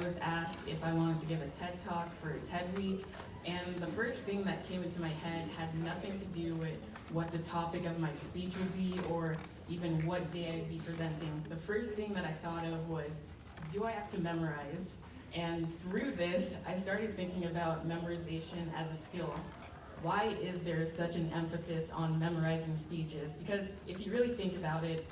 was asked if I wanted to give a TED Talk for TED Week, and the first thing that came into my head has nothing to do with what the topic of my speech would be or even what day I'd be presenting. The first thing that I thought of was, do I have to memorize? And through this, I started thinking about memorization as a skill. Why is there such an emphasis on memorizing speeches? Because if you really think about it,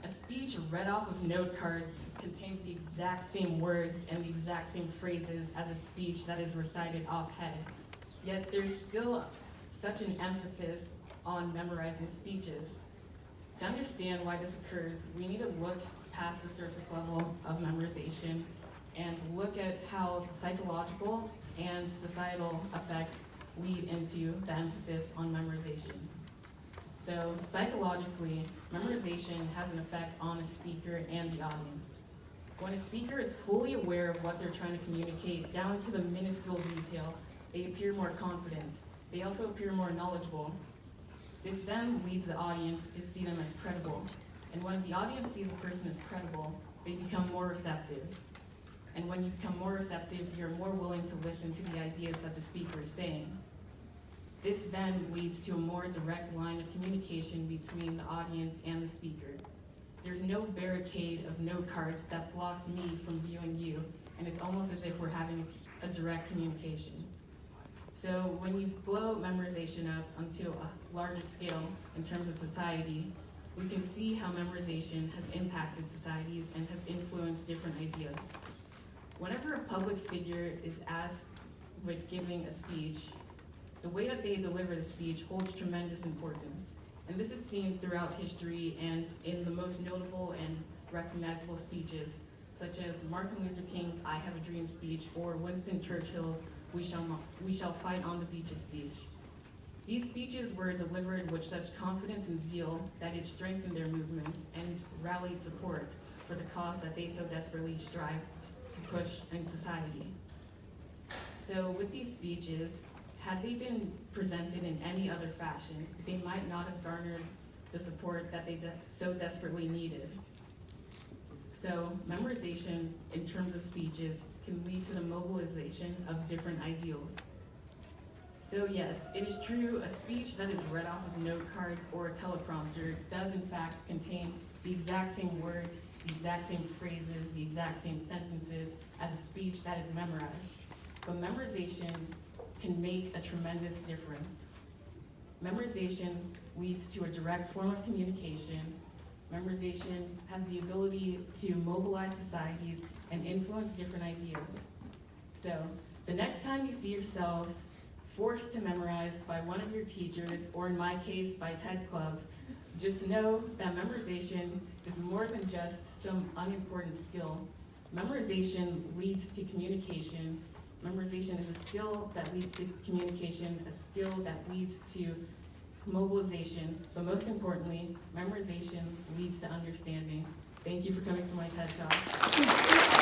a speech read off of note cards contains the exact same words and the exact same phrases as a speech that is recited offhead. Yet there's still such an emphasis on memorizing speeches. To understand why this occurs, we need to look past the surface level of memorization and look at how psychological and societal effects lead into the emphasis on memorization. So psychologically, memorization has an effect on a speaker and the audience. When a speaker is fully aware of what they're trying to communicate down to the minuscule detail, they appear more confident. They also appear more knowledgeable. This then leads the audience to see them as credible. And when the audience sees a person as credible, they become more receptive. And when you become more receptive, you're more willing to listen to the ideas that the speaker is saying. This then leads to a more direct line of communication between the audience and the speaker. There's no barricade of note cards that blocks me from viewing you, and it's almost as if we're having a direct communication. So when you blow memorization up onto a larger scale in terms of society, we can see how memorization has impacted societies and has influenced different ideas. Whenever a public figure is asked with giving a speech, the way that they deliver the speech holds tremendous importance. And this is seen throughout history and in the most notable and recognizable speeches, such as Martin Luther King's I Have a Dream speech or Winston Churchill's We Shall Fight on the Beaches speech. These speeches were delivered with such confidence and zeal that it strengthened their movements and rallied support for the cause that they so desperately strive to push in society. So with these speeches, had they been presented in any other fashion, they might not have garnered the support that they so desperately needed. So memorization in terms of speeches can lead to the mobilization of different ideals. So yes, it is true, a speech that is read off of note cards or a teleprompter does in fact contain the exact same words, the exact same phrases, the exact same sentences as a speech that is memorized. But memorization can make a tremendous difference. Memorization leads to a direct form of communication. Memorization has the ability to mobilize societies and influence different ideas. So, the next time you see yourself forced to memorize by one of your teachers, or in my case, by TED Club, just know that memorization is more than just some unimportant skill. Memorization leads to communication. Memorization is a skill that leads to communication, a skill that leads to mobilization, but most importantly, memorization leads to understanding. Thank you for coming to my TED Talk.